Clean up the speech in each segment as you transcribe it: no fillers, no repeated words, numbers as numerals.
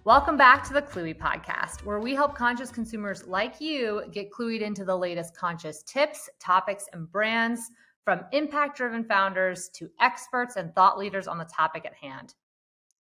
Welcome back to the Cluey Podcast, where we help conscious consumers like you get clueyed into the latest conscious tips, topics, and brands, from impact-driven founders to experts and thought leaders on the topic at hand.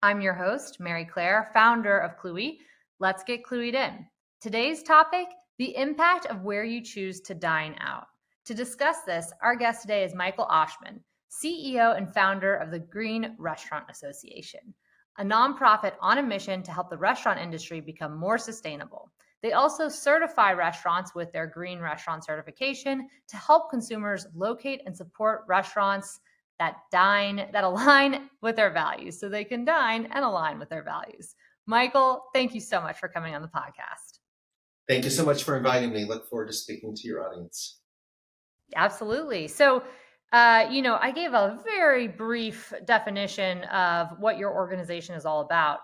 I'm your host, Maryclaire, founder of Cluey. Let's get clueyed in. Today's topic, the impact of where you choose to dine out. To discuss this, our guest today is Michael Oshman, CEO and founder of the Green Restaurant Association, a nonprofit on a mission to help the restaurant industry become more sustainable. They also certify restaurants with their Green Restaurant certification to help consumers locate and support restaurants that align with their values, so they can dine and align with their values. Michael, thank you so much for coming on the podcast. Thank you so much for inviting me. Look forward to speaking to your audience. Absolutely. So, I gave a very brief definition of what your organization is all about.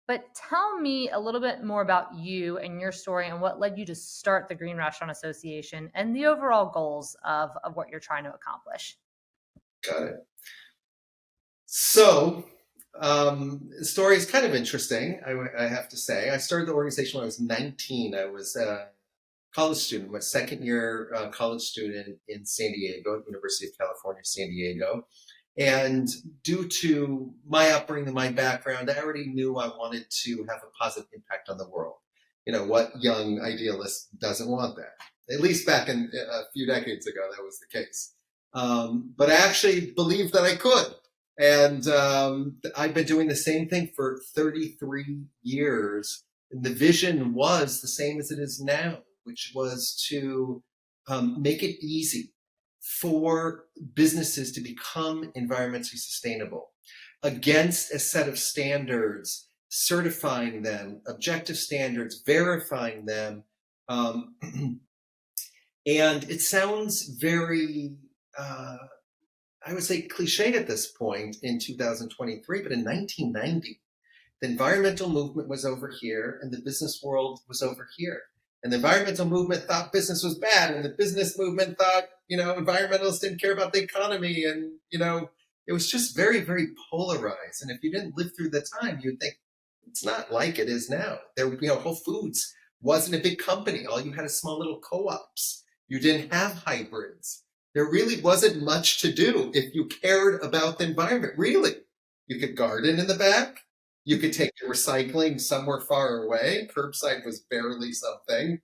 But tell me a little bit more about you and your story and what led you to start the Green Restaurant Association and the overall goals of what you're trying to accomplish. Got it. So, the story is kind of interesting, I have to say. I started the organization when I was 19. I was a college student, my second year college student in San Diego, University of California, San Diego. And due to my upbringing and my background, I already knew I wanted to have a positive impact on the world. You know, what young idealist doesn't want that? At least back in a few decades ago, that was the case. But I actually believed that I could. And I've been doing the same thing for 33 years. And the vision was the same as it is now, which was to make it easy for businesses to become environmentally sustainable against a set of standards, certifying them, objective standards, verifying them. And it sounds very, I would say, cliched at this point in 2023, but in 1990, the environmental movement was over here and the business world was over here. And the environmental movement thought business was bad, and the business movement thought, environmentalists didn't care about the economy. And, it was just very, very polarized. And if you didn't live through the time, you'd think it's not like it is now. There, Whole Foods wasn't a big company. All you had is small little co-ops. You didn't have hybrids. There really wasn't much to do if you cared about the environment, really. You could garden in the back. You could take your recycling somewhere far away. Curbside was barely something.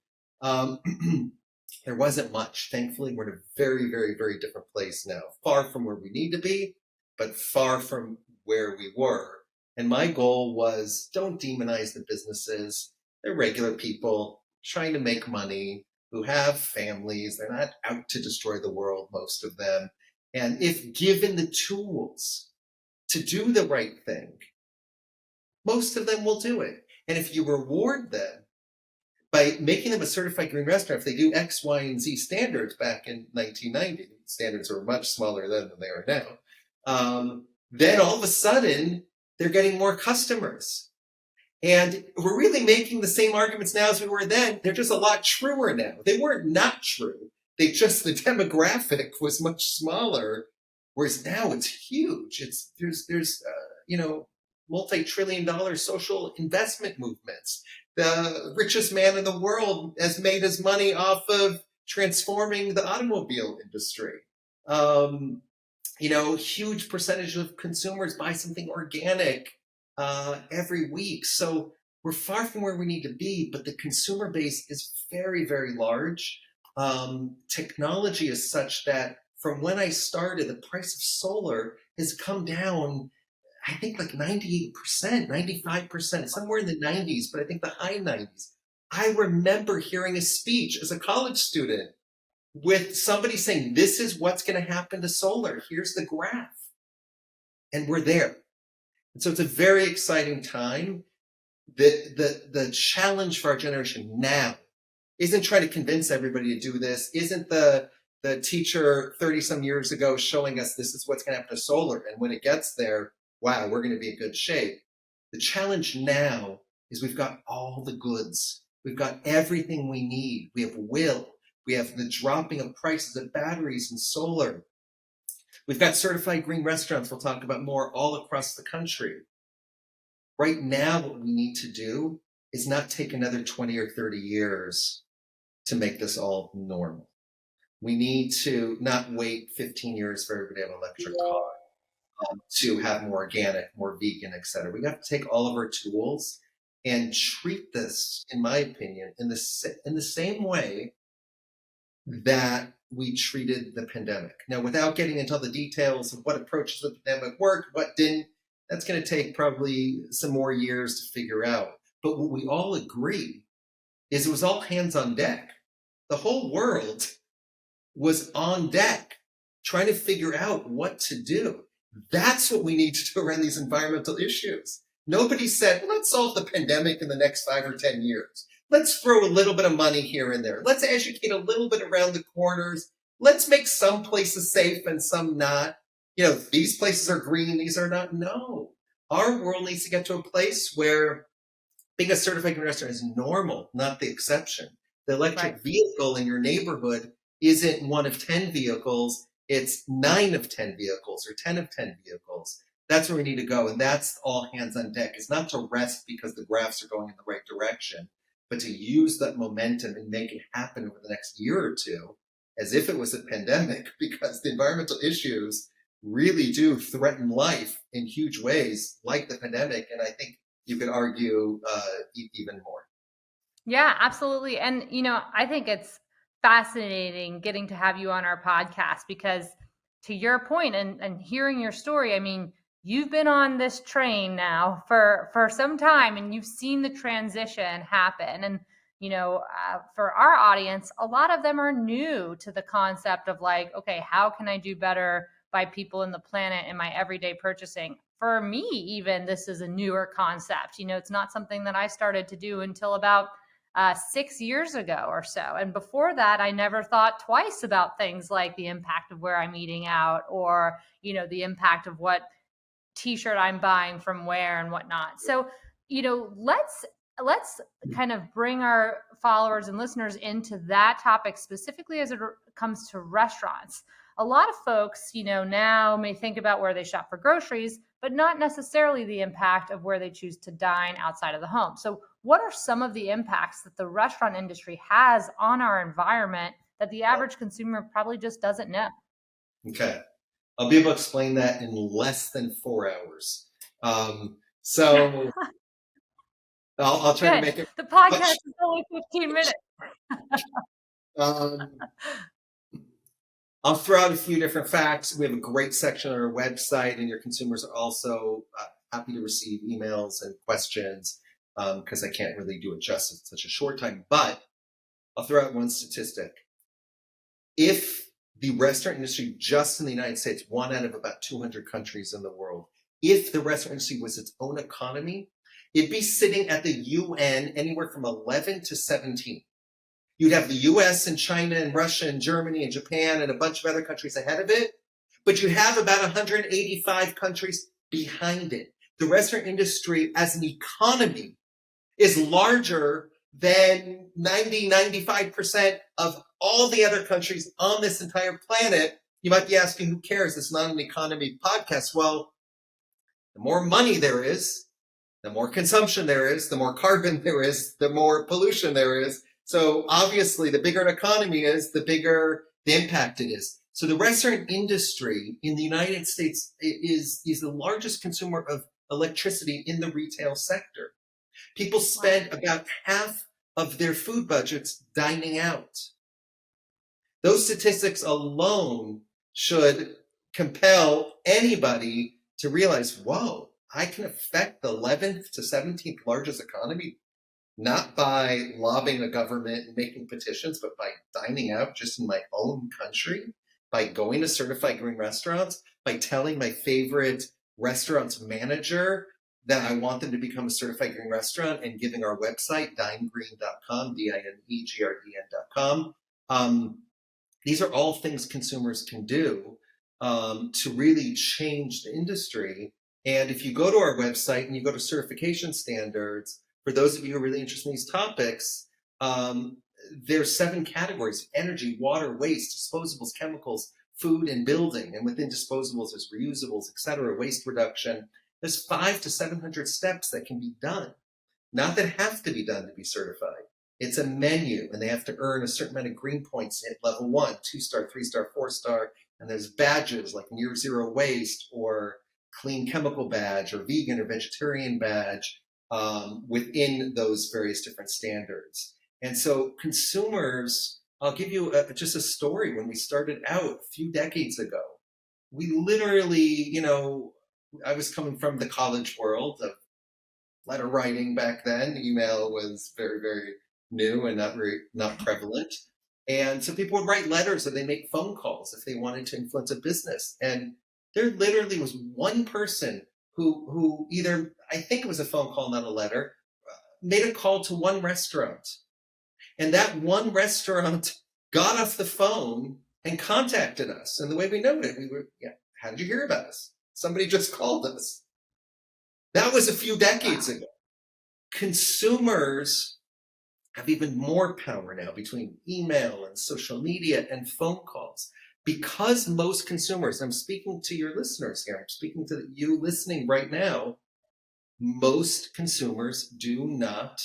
There wasn't much. Thankfully, we're in a very, very, very different place now. Far from where we need to be, but far from where we were. And my goal was, don't demonize the businesses. They're regular people trying to make money, who have families. They're not out to destroy the world, most of them. And if given the tools to do the right thing, most of them will do it. And if you reward them by making them a certified green restaurant, if they do X, Y, and Z standards back in 1990, standards were much smaller then than they are now, then all of a sudden, they're getting more customers. And we're really making the same arguments now as we were then. They're just a lot truer now. They weren't not true. The demographic was much smaller, whereas now it's huge. There's multi-trillion-dollar social investment movements. The richest man in the world has made his money off of transforming the automobile industry. Huge percentage of consumers buy something organic every week. So we're far from where we need to be, but the consumer base is very, very large. Technology is such that from when I started, the price of solar has come down, I think like 98%, 95%, somewhere in the 90s, but I think the high 90s. I remember hearing a speech as a college student with somebody saying, this is what's going to happen to solar. Here's the graph. And we're there. And so it's a very exciting time. The challenge for our generation now isn't trying to convince everybody to do this, isn't the teacher 30 some years ago showing us this is what's going to happen to solar. And when it gets there, wow, we're going to be in good shape. The challenge now is we've got all the goods. We've got everything we need. We have will. We have the dropping of prices of batteries and solar. We've got certified green restaurants we'll talk about more all across the country. Right now, what we need to do is not take another 20 or 30 years to make this all normal. We need to not wait 15 years for everybody to have an electric car, to have more organic, more vegan, et cetera. We have to take all of our tools and treat this, in my opinion, in the same way that we treated the pandemic. Now, without getting into all the details of what approaches of the pandemic worked, what didn't, that's going to take probably some more years to figure out. But what we all agree is it was all hands on deck. The whole world was on deck trying to figure out what to do. That's what we need to do around these environmental issues. Nobody said, let's solve the pandemic in the next 5 or 10 years. Let's throw a little bit of money here and there. Let's educate a little bit around the corners. Let's make some places safe and some not. You know, these places are green, these are not. No. Our world needs to get to a place where being a certified green restaurant is normal, not the exception. The electric vehicle in your neighborhood isn't 1 of 10 vehicles. It's 9 of 10 vehicles or 10 of 10 vehicles. That's where we need to go. And that's all hands on deck. It's not to rest because the graphs are going in the right direction, but to use that momentum and make it happen over the next year or two as if it was a pandemic, because the environmental issues really do threaten life in huge ways, like the pandemic. And I think you could argue even more. Yeah, absolutely. And, you know, I think it's fascinating getting to have you on our podcast because to your point and hearing your story, I mean, you've been on this train now for some time and you've seen the transition happen. And, you know, for our audience, a lot of them are new to the concept of like, okay, how can I do better by people in the planet in my everyday purchasing? For me, even this is a newer concept. You know, it's not something that I started to do until about 6 years ago or so. And before that, I never thought twice about things like the impact of where I'm eating out or, you know, the impact of what t-shirt I'm buying from where and whatnot. So, you know, let's kind of bring our followers and listeners into that topic specifically as it comes to restaurants. A lot of folks, you know, now may think about where they shop for groceries, but not necessarily the impact of where they choose to dine outside of the home. So what are some of the impacts that the restaurant industry has on our environment that the average consumer probably just doesn't know? Okay. I'll be able to explain that in less than 4 hours. So I'll try to make it. The podcast is only 15 minutes. I'll throw out a few different facts. We have a great section on our website, and your consumers are also happy to receive emails and questions because I can't really do it justice in such a short time. But I'll throw out one statistic. If the restaurant industry just in the United States, 1 out of about 200 countries in the world, if the restaurant industry was its own economy, it'd be sitting at the UN anywhere from 11 to 17. You'd have the US and China and Russia and Germany and Japan and a bunch of other countries ahead of it, but you'd have about 185 countries behind it. The restaurant industry as an economy is larger than 95% of all the other countries on this entire planet. You might be asking, who cares? It's not an economy podcast. Well, the more money there is, the more consumption there is, the more carbon there is, the more pollution there is. So obviously, the bigger an economy is, the bigger the impact it is. So the restaurant industry in the United States is the largest consumer of electricity in the retail sector. People spend about half of their food budgets dining out. Those statistics alone should compel anybody to realize, whoa, I can affect the 11th to 17th largest economy, not by lobbying the government and making petitions, but by dining out just in my own country, by going to certified green restaurants, by telling my favorite restaurant's manager that I want them to become a certified green restaurant and giving our website, dinegreen.com, DINEGRDN.com. These are all things consumers can do to really change the industry. And if you go to our website and you go to certification standards, for those of you who are really interested in these topics, there's 7 categories: energy, water, waste, disposables, chemicals, food, and building. And within disposables, there's reusables, et cetera, waste reduction. There's 500 to 700 steps that can be done, not that have to be done to be certified. It's a menu, and they have to earn a certain amount of green points at level 1, 2-star, 3-star, 4-star, and there's badges like near zero waste or clean chemical badge or vegan or vegetarian badge within those various different standards. And so consumers, I'll give you just a story. When we started out a few decades ago, we literally, I was coming from the college world of letter writing back then. Email was very, very new and not prevalent. And so people would write letters or they make phone calls if they wanted to influence a business. And there literally was one person who either, I think it was a phone call, not a letter, made a call to one restaurant. And that one restaurant got off the phone and contacted us. And the way we know it, we were, how did you hear about us? Somebody just called us. That was a few decades ago. Consumers have even more power now between email and social media and phone calls. Because most consumers, I'm speaking to your listeners here, I'm speaking to you listening right now, most consumers do not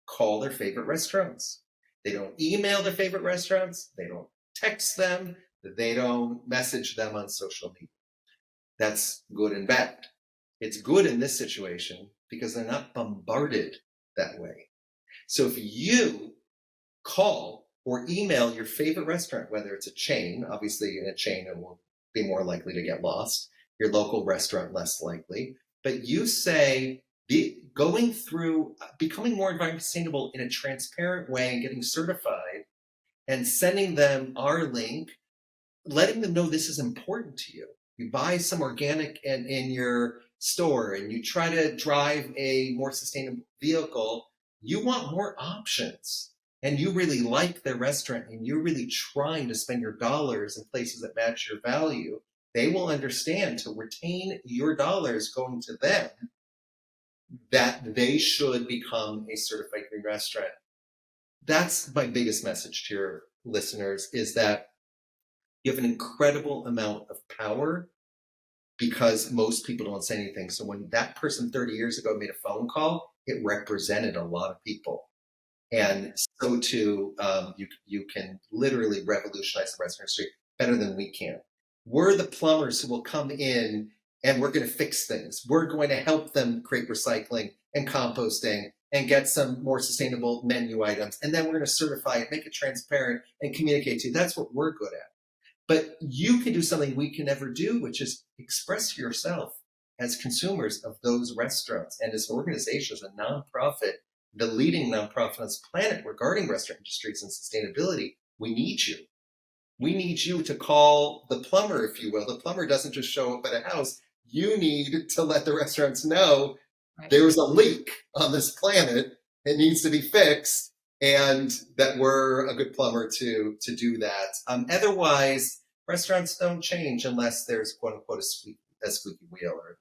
call their favorite restaurants. They don't email their favorite restaurants. They don't text them. They don't message them on social media. That's good and bad. It's good in this situation because they're not bombarded that way. So if you call or email your favorite restaurant, whether it's a chain, obviously in a chain it will be more likely to get lost, your local restaurant less likely, but you say going through becoming more environmentally sustainable in a transparent way and getting certified and sending them our link, letting them know this is important to you. You buy some organic in your store and you try to drive a more sustainable vehicle, you want more options. And you really like their restaurant and you're really trying to spend your dollars in places that match your value, they will understand to retain your dollars going to them that they should become a certified green restaurant. That's my biggest message to your listeners, is that you have an incredible amount of power because most people don't say anything. So when that person 30 years ago made a phone call, it represented a lot of people. And so too, you can literally revolutionize the restaurant industry better than we can. We're the plumbers who will come in and we're going to fix things. We're going to help them create recycling and composting and get some more sustainable menu items. And then we're going to certify it, make it transparent, and communicate to you. That's what we're good at. But you can do something we can never do, which is express yourself as consumers of those restaurants. And as an organization, as a nonprofit, the leading nonprofit on this planet regarding restaurant industries and sustainability, we need you. We need you to call the plumber, if you will. The plumber doesn't just show up at a house. You need to let the restaurants know there's a leak on this planet. It needs to be fixed, and that we're a good plumber to do that. Otherwise, restaurants don't change unless there's quote unquote a squeaky wheel or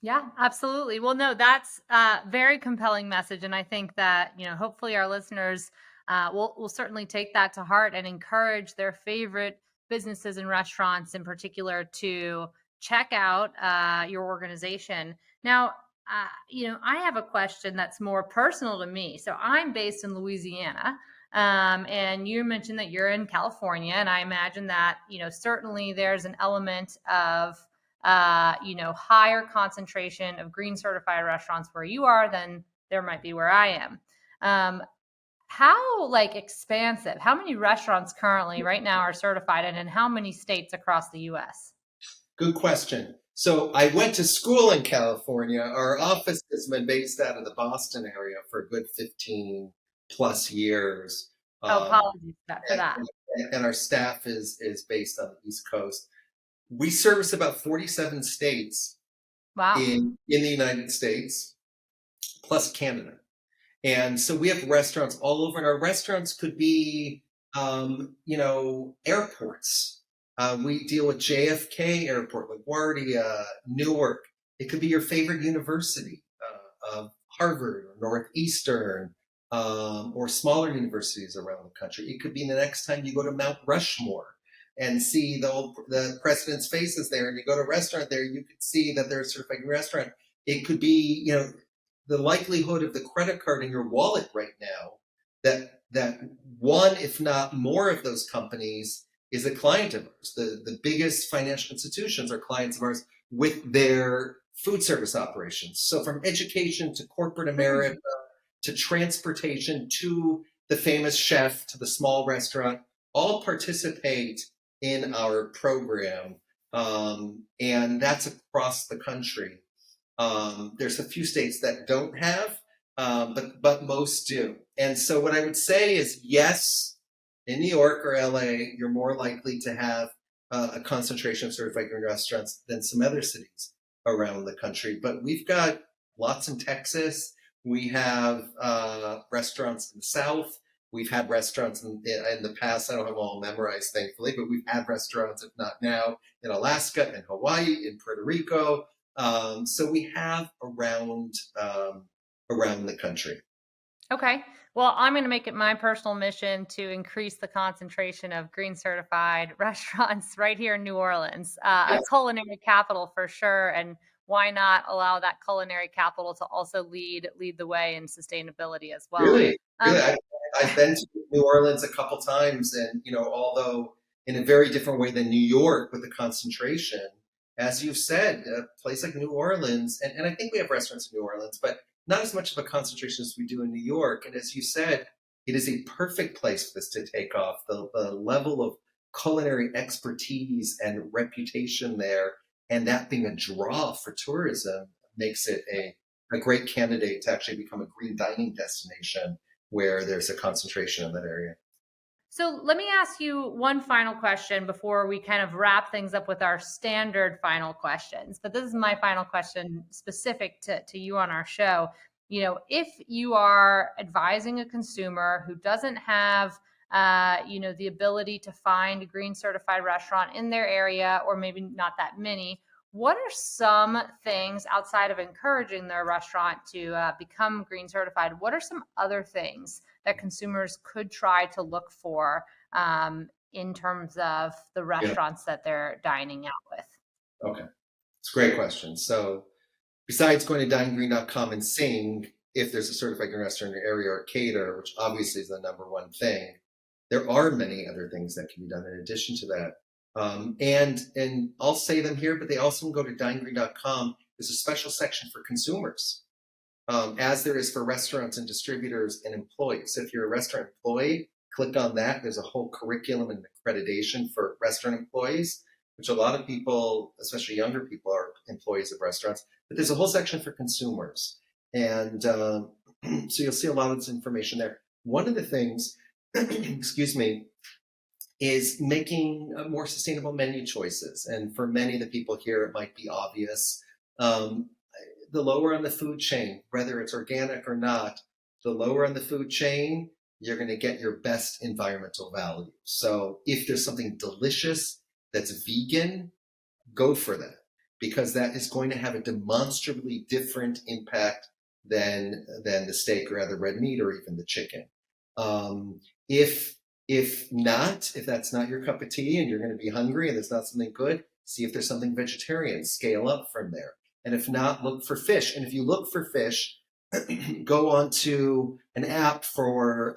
Yeah, absolutely. Well, no, that's a very compelling message. And I think that, hopefully our listeners will certainly take that to heart and encourage their favorite businesses and restaurants in particular to check out your organization. Now, I have a question that's more personal to me. So I'm based in Louisiana. And you mentioned that you're in California. And I imagine that, certainly there's an element of higher concentration of green certified restaurants where you are than there might be where I am. How expansive, how many restaurants currently right now are certified and in how many states across the US? Good question. So I went to school in California. Our office has been based out of the Boston area for a good 15 plus years. Apologies for that. And our staff is based on the East Coast. We service about 47 states in the United States, plus Canada. And so we have restaurants all over, and our restaurants could be, airports. We deal with JFK Airport, LaGuardia, Newark. It could be your favorite university, Harvard or Northeastern, or smaller universities around the country. It could be the next time you go to Mount Rushmore. and see the president's faces there, and you go to a restaurant there, you could see that they're a certified green restaurant. It could be, the likelihood of the credit card in your wallet right now that one, if not more of those companies is a client of ours. The biggest financial institutions are clients of ours with their food service operations. So from education to corporate America, to transportation, to the famous chef, to the small restaurant, all participate in our program. And that's across the country. There's a few states that don't have, but most do. And so what I would say is, yes, in New York or LA, you're more likely to have a concentration of certified green restaurants than some other cities around the country. But we've got lots in Texas. We have restaurants in the South. We've had restaurants in the past. I don't have them all memorized, thankfully, but we've had restaurants, if not now, in Alaska, in Hawaii, in Puerto Rico. So we have around the country. Okay. Well, I'm going to make it my personal mission to increase the concentration of green certified restaurants right here in New Orleans, a culinary capital for sure. And why not allow that culinary capital to also lead the way in sustainability as well? Really? I've been to New Orleans a couple times, and although in a very different way than New York with the concentration, as you've said, a place like New Orleans, and I think we have restaurants in New Orleans, but not as much of a concentration as we do in New York. And as you said, it is a perfect place for this to take off. The level of culinary expertise and reputation there, and that being a draw for tourism, makes it a great candidate to actually become a green dining destination where there's a concentration in that area. So let me ask you one final question before we kind of wrap things up with our standard final questions. But this is my final question specific to you on our show. If you are advising a consumer who doesn't have, the ability to find a green certified restaurant in their area, or maybe not that many, what are some things outside of encouraging their restaurant to become green certified? What are some other things that consumers could try to look for in terms of the restaurants that they're dining out with? Okay, it's a great question. So besides going to dinegreen.com and seeing if there's a certified green restaurant in your area or cater, which obviously is the number one thing, there are many other things that can be done in addition to that. And I'll say them here, but they also go to dinegreen.com. There's a special section for consumers, as there is for restaurants and distributors and employees. So if you're a restaurant employee, click on that. There's a whole curriculum and accreditation for restaurant employees, which a lot of people, especially younger people, are employees of restaurants. But there's a whole section for consumers. And so you'll see a lot of this information there. One of the things, excuse me, is making more sustainable menu choices. And for many of the people here, it might be obvious. The lower on the food chain, whether it's organic or not, the lower on the food chain, you're going to get your best environmental value. So if there's something delicious that's vegan, go for that, because that is going to have a demonstrably different impact than the steak or other red meat or even the chicken. If that's not your cup of tea and you're going to be hungry and there's not something good, see if there's something vegetarian, scale up from there. And if not, look for fish. And if you look for fish, go on to an app for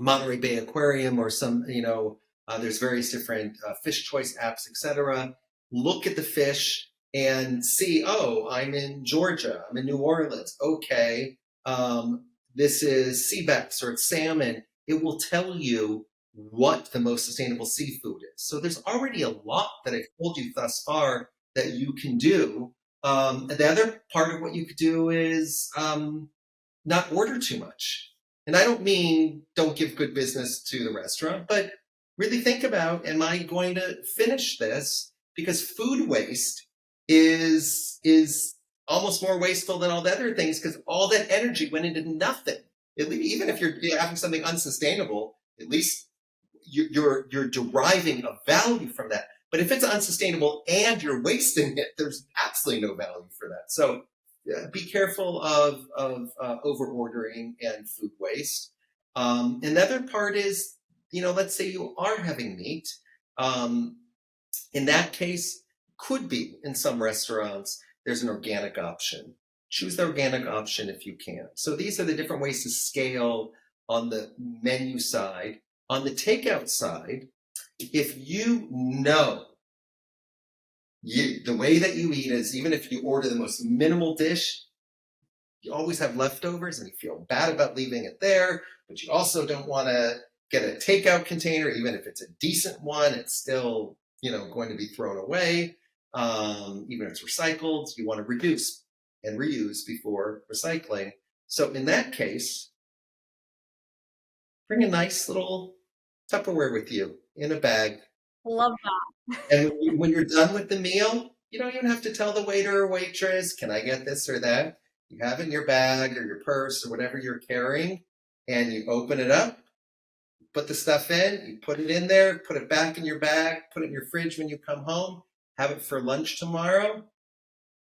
Monterey Bay Aquarium or some, there's various different fish choice apps, etc. Look at the fish and see, I'm in Georgia, I'm in New Orleans. Okay, this is sea bass or it's salmon. It will tell you what the most sustainable seafood is. So there's already a lot that I've told you thus far that you can do. The other part of what you could do is not order too much. And I don't mean don't give good business to the restaurant, but really think about, am I going to finish this? Because food waste is almost more wasteful than all the other things, because all that energy went into nothing. Even if you're having something unsustainable, at least you're deriving a value from that. But if it's unsustainable and you're wasting it, there's absolutely no value for that. So be careful of over ordering and food waste. Another part is, let's say you are having meat. In that case, could be in some restaurants, there's an organic option. Choose the organic option if you can. So these are the different ways to scale on the menu side. On the takeout side, if you know the way that you eat is, even if you order the most minimal dish, you always have leftovers and you feel bad about leaving it there, but you also don't want to get a takeout container. Even if it's a decent one, it's still, going to be thrown away. Even if it's recycled, you want to reduce and reuse before recycling. So in that case, bring a nice little Tupperware with you in a bag. Love that. And when you're done with the meal, you don't even have to tell the waiter or waitress, can I get this or that? You have it in your bag or your purse or whatever you're carrying, and you open it up, put the stuff in, you put it in there, put it back in your bag, put it in your fridge when you come home, have it for lunch tomorrow.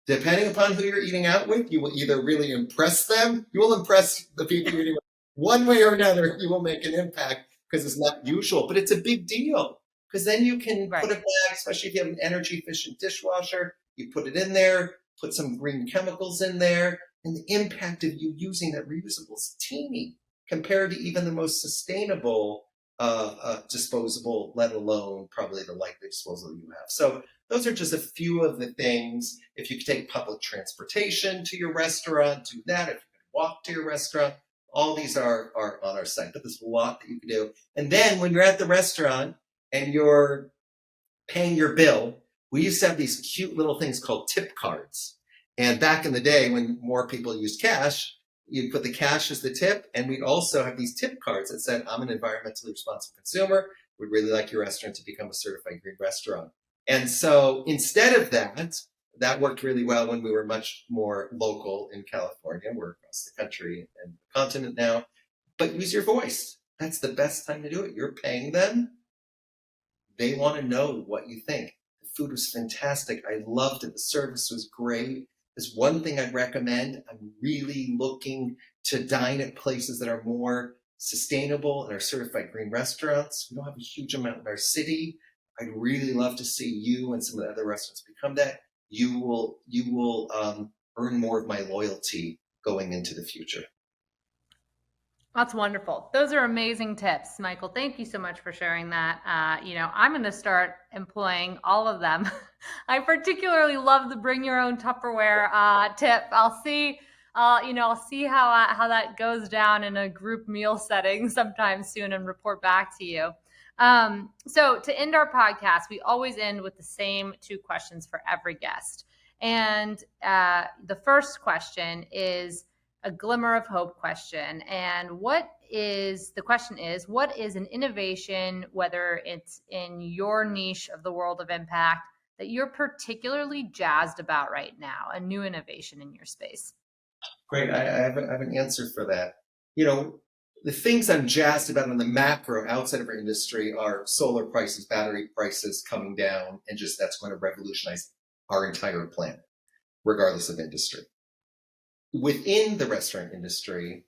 Depending upon who you're eating out with, you will either really impress them, you will impress the people you're eating with. One way or another, you will make an impact because it's not usual, but it's a big deal. Because then you can put it back, especially if you have an energy efficient dishwasher, you put it in there, put some green chemicals in there, and the impact of you using that reusable is teeny compared to even the most sustainable disposable, let alone probably the likely disposal you have. So those are just a few of the things. If you could take public transportation to your restaurant, do that. If you can walk to your restaurant, all these are on our site. But there's a lot that you can do. And then when you're at the restaurant and you're paying your bill, we used to have these cute little things called tip cards. And back in the day when more people used cash, you'd put the cash as the tip. And we'd also have these tip cards that said, I'm an environmentally responsible consumer. We'd really like your restaurant to become a certified green restaurant. And so instead of that worked really well when we were much more local in California. We're across the country and the continent now. But use your voice. That's the best time to do it. You're paying them. They want to know what you think. The food was fantastic. I loved it. The service was great. There's one thing I'd recommend. I'm really looking to dine at places that are more sustainable and are certified green restaurants. We don't have a huge amount in our city. I'd really love to see you and some of the other restaurants become that. You will earn more of my loyalty going into the future. That's wonderful. Those are amazing tips, Michael. Thank you so much for sharing that. I'm going to start employing all of them. I particularly love the bring your own Tupperware tip. I'll see how that goes down in a group meal setting sometime soon and report back to you. So to end our podcast, we always end with the same 2 questions for every guest. And the first question is a glimmer of hope question. And what is an innovation, whether it's in your niche of the world of impact, that you're particularly jazzed about right now, a new innovation in your space? Great. I have an answer for that. The things I'm jazzed about on the macro outside of our industry are solar prices, battery prices coming down, and just that's going to revolutionize our entire planet, regardless of industry. Within the restaurant industry,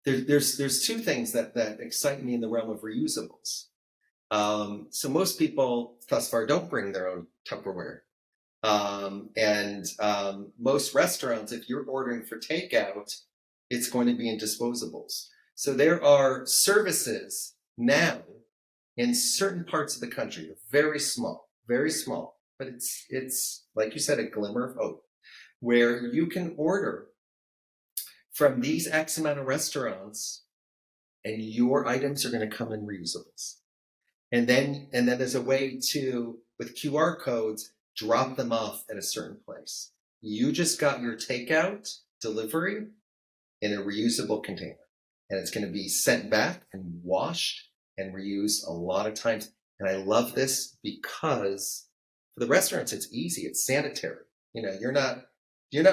there's 2 things that excite me in the realm of reusables. So most people thus far don't bring their own Tupperware. And most restaurants, if you're ordering for takeout, it's going to be in disposables. So there are services now in certain parts of the country, very small, but it's like you said, a glimmer of hope, where you can order from these X amount of restaurants and your items are going to come in reusables. And then there's a way to, with QR codes, drop them off at a certain place. You just got your takeout delivery in a reusable container, and it's going to be sent back and washed and reused a lot of times. And I love this because for the restaurants, it's easy. It's sanitary. You're not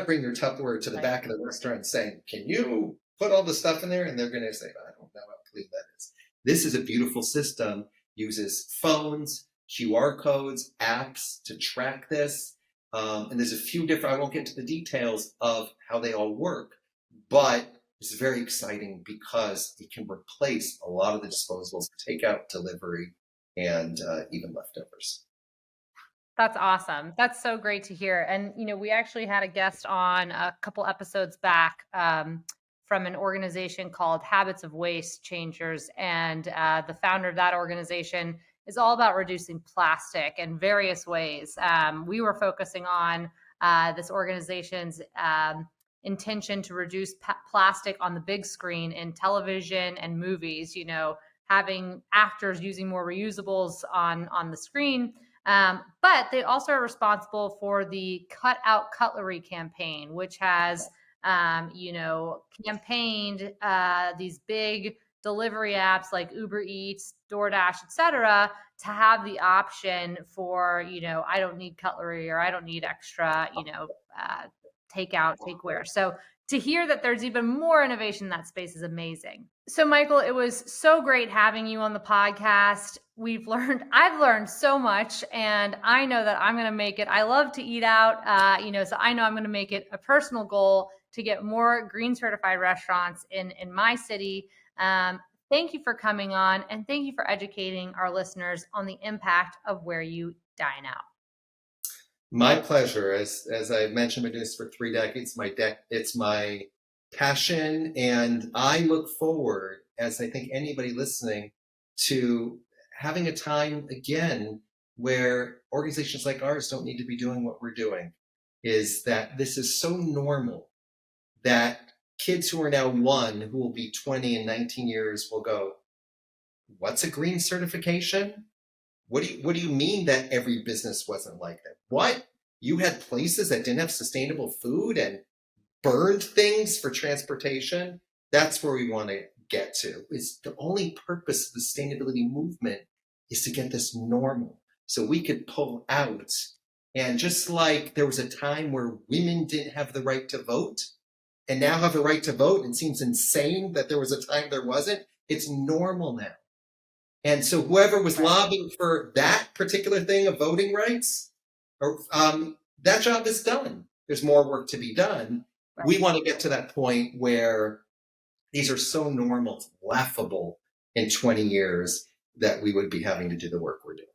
bringing your Tupperware to the back of the restaurant saying, can you put all the stuff in there? And they're going to say, I don't know how clean that is. This is a beautiful system, uses phones, QR codes, apps to track this. And there's a few different, I won't get into the details of how they all work, but is very exciting because it can replace a lot of the disposables, takeout, delivery, and even leftovers. That's awesome. That's so great to hear. And, we actually had a guest on a couple episodes back from an organization called Habits of Waste Changers. And the founder of that organization is all about reducing plastic in various ways. We were focusing on this organization's intention to reduce plastic on the big screen in television and movies, having actors using more reusables on the screen. But they also are responsible for the Cut Out Cutlery campaign, which has, campaigned these big delivery apps like Uber Eats, DoorDash, etc., to have the option for, I don't need cutlery or I don't need extra, takeout, takeware. So to hear that there's even more innovation in that space is amazing. So Michael, it was so great having you on the podcast. I've learned so much, and I know that I'm going to make it. I love to eat out, so I know I'm going to make it a personal goal to get more green certified restaurants in my city. Thank you for coming on, and thank you for educating our listeners on the impact of where you dine out. My pleasure. As I mentioned, I've been doing this for 3 decades. It's my passion, and I look forward, as I think anybody listening, to having a time again where organizations like ours don't need to be doing what we're doing. Is that this is so normal that kids who are now 1, who will be 20 in 19 years, will go, "What's a green certification? What do you mean that every business wasn't like that? What? You had places that didn't have sustainable food and burned things for transportation?" That's where we want to get to. Is the only purpose of the sustainability movement is to get this normal so we could pull out. And just like there was a time where women didn't have the right to vote and now have the right to vote, it seems insane that there was a time there wasn't. It's normal now. And so whoever was lobbying for that particular thing of voting rights, that job is done. There's more work to be done. Right. We want to get to that point where these are so normal, it's laughable in 20 years that we would be having to do the work we're doing.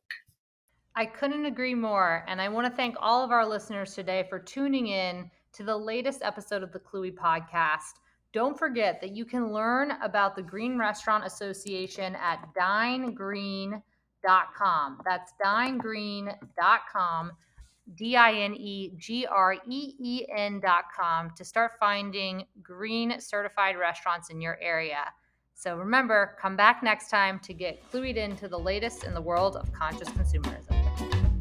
I couldn't agree more. And I want to thank all of our listeners today for tuning in to the latest episode of the Cluey Podcast. Don't forget that you can learn about the Green Restaurant Association at dinegreen.com. That's dinegreen.com, dinegreen.com, to start finding green certified restaurants in your area. So remember, come back next time to get clued into the latest in the world of conscious consumerism.